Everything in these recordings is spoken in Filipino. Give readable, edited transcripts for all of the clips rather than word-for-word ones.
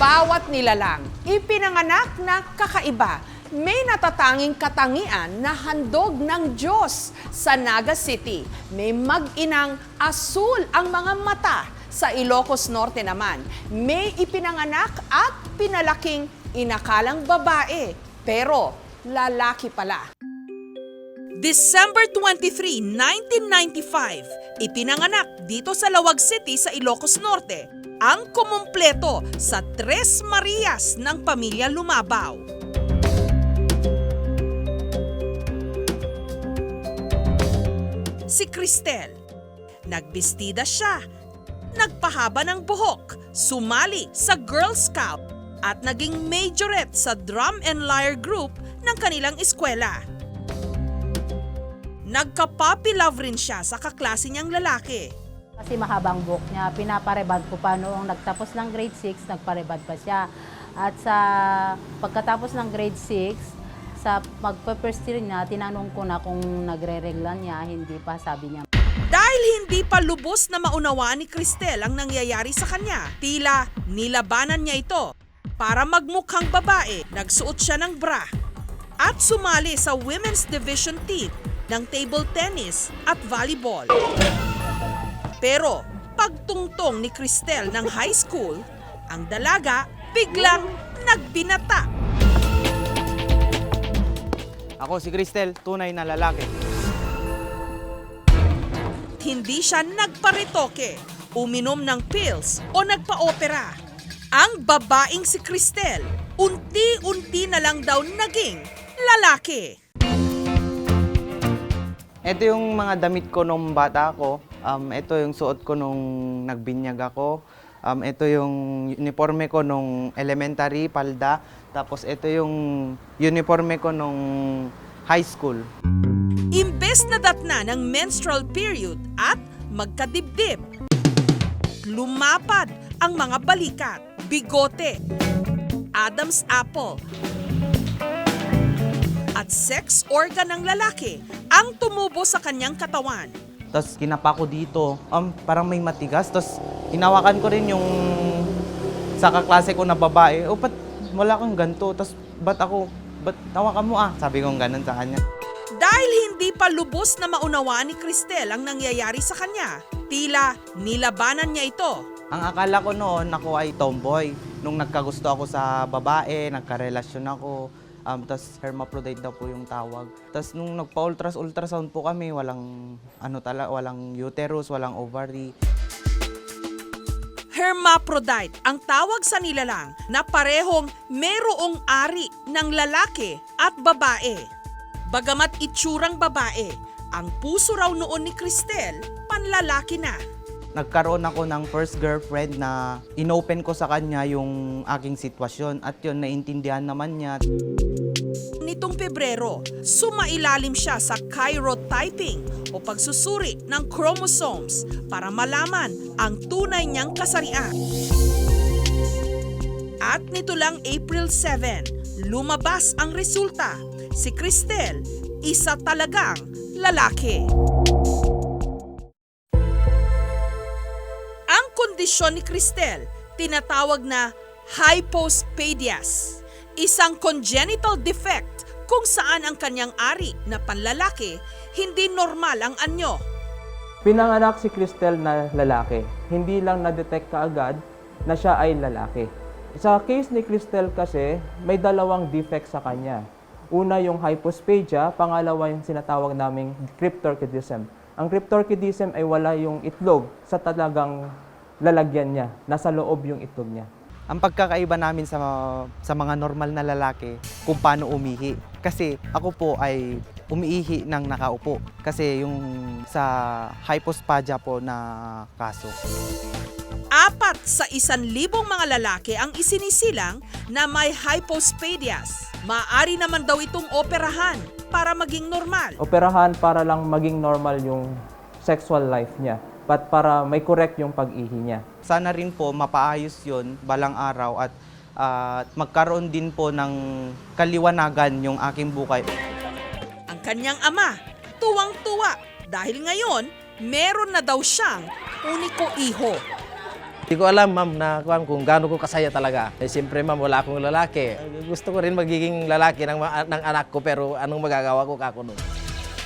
Bawat nilalang, ipinanganak na kakaiba. May natatanging katangian na handog ng Diyos. Sa Naga City, may mag-inang asul ang mga mata. Sa Ilocos Norte naman, may ipinanganak at pinalaking inakalang babae, pero lalaki pala. December 23, 1995, ipinanganak dito sa Lawag City sa Ilocos Norte ang kumumpleto sa Tres Marias ng pamilya Lumabaw. Si Cristel. Nagbistida siya, nagpahaba ng buhok, sumali sa Girl Scout at naging majorette sa drum and lyre group ng kanilang eskwela. Nagka-puppy love rin siya sa kaklase niyang lalaki. Kasi mahabang buhok niya, pinaparebad ko pa noong nagtapos ng grade 6, nagparebad pa siya. At sa pagkatapos ng grade 6, sa magpa-first year niya, tinanong ko na kung nagre-regla niya, hindi pa, sabi niya. Dahil hindi pa lubos na maunawaan ni Cristel ang nangyayari sa kanya, tila nilabanan niya ito. Para magmukhang babae, nagsuot siya ng bra at sumali sa Women's Division team ng table tennis at volleyball. Pero pagtungtong ni Cristel ng high school, ang dalaga biglang nagbinata. Ako si Cristel, tunay na lalaki. Hindi siya nagparitoke, uminom ng pills o nagpa-opera. Ang babaeng si Cristel, unti-unti na lang daw naging lalaki. Ito yung mga damit ko nung bata ako. Ito yung suot ko nung nagbinyag ako. Ito yung uniforme ko nung elementary, palda. Tapos ito yung uniforme ko nung high school. Imbes na datna ng menstrual period at magkadibdib, lumapad ang mga balikat, bigote, Adam's apple, at sex organ ng lalaki ang tumubo sa kanyang katawan. Tapos kinapa ko dito, parang may matigas. Tapos hinawakan ko rin yung sa kaklase ko na babae. O, ba't wala kang ganito? Tapos ba't tawakan mo Sabi kong ganun sa kanya. Dahil hindi pa lubos na maunawaan ni Cristel ang nangyayari sa kanya, tila nilabanan niya ito. Ang akala ko noon, ako ay tomboy. Nung nagkagusto ako sa babae, nagkarelasyon ako. Tapos hermaphrodite daw po yung tawag. Tapos nung nagpa-ultrasound po kami, walang uterus, walang ovary. Hermaphrodite ang tawag sa nilalang na parehong merong ari ng lalaki at babae. Bagamat itsurang babae, ang puso raw noon ni Cristel panlalaki na. Nagkaroon ako ng first girlfriend na inopen ko sa kanya yung aking sitwasyon at yun, naintindihan naman niya. Nitong Pebrero, sumailalim siya sa chirotyping o pagsusuri ng chromosomes para malaman ang tunay niyang kasarian. At nito lang April 7, lumabas ang resulta. Si Cristel, isa talagang lalaki. Ang kondisyon ni Cristel, tinatawag na hypospadias, isang congenital defect kung saan ang kanyang ari na panlalaki hindi normal ang anyo. Pinanganak si Cristel na lalaki. Hindi lang na-detect kaagad na siya ay lalaki. Sa case ni Cristel kasi, may dalawang defect sa kanya. Una yung hypospadia, pangalawa yung sinatawag naming cryptorchidism. Ang cryptorchidism ay wala yung itlog sa talagang lalagyan niya. Nasa loob yung itlog niya. Ang pagkakaiba namin sa mga normal na lalaki kung paano umihi. Kasi ako po ay umiihi ng nakaupo. Kasi yung sa hypospadia po na kaso. 4 sa 1,000 mga lalaki ang isinisilang na may hypospadias. Maaari naman daw itong operahan para maging normal. Operahan para lang maging normal yung sexual life niya. But para may correct yung pag-ihi niya. Sana rin po mapaayos yun balang araw at magkaroon din po ng kaliwanagan yung aking buhay. Ang kanyang ama, tuwang-tuwa dahil ngayon meron na daw siyang uniko iho. Hindi ko alam, ma'am, na kung gaano ko kasaya talaga. Siyempre, ma'am, wala akong lalaki. Gusto ko rin magiging lalaki ng anak ko, pero anong magagawa ko kako nun?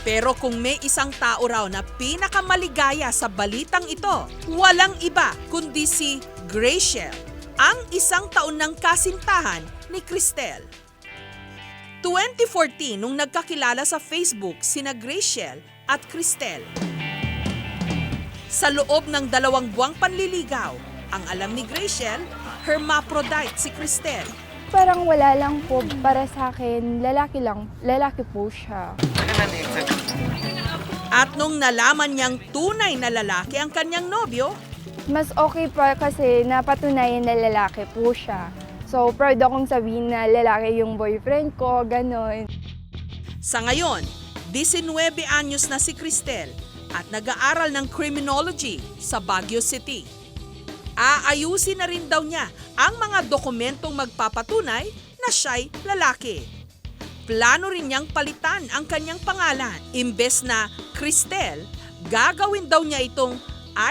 Pero kung may isang tao raw na pinakamaligaya sa balitang ito, walang iba kundi si Graciel, ang isang taon ng kasintahan ni Cristel. 2014 nung nagkakilala sa Facebook sina Graciel at Cristel. Sa loob ng 2 buwang panliligaw, ang alam ni Graciel, hermaphrodite si Cristel. Parang wala lang po para sa akin, lalaki po siya. At nung nalaman niyang tunay na lalaki ang kanyang nobyo, Mas okay pa kasi napatunayan na lalaki po siya. So, proud akong sabihin na lalaki yung boyfriend ko, ganon. sa ngayon, 19 anyos na si Cristel at nag-aaral ng criminology sa Baguio City. Aayusin na rin daw niya ang mga dokumentong magpapatunay na siya'y lalaki. Plano rin niyang palitan ang kanyang pangalan. Imbes na Cristel, gagawin daw niya itong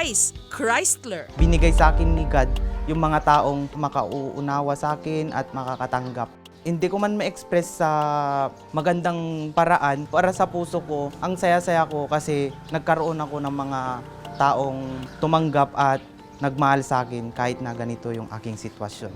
Ice Chrysler. Binigay sa akin ni God yung mga taong makauunawa sa akin at makakatanggap. Hindi ko man ma-express sa magandang paraan. Para sa puso ko, ang saya-saya ko kasi nagkaroon ako ng mga taong tumanggap at nagmahal sa akin kahit na ganito yung aking sitwasyon.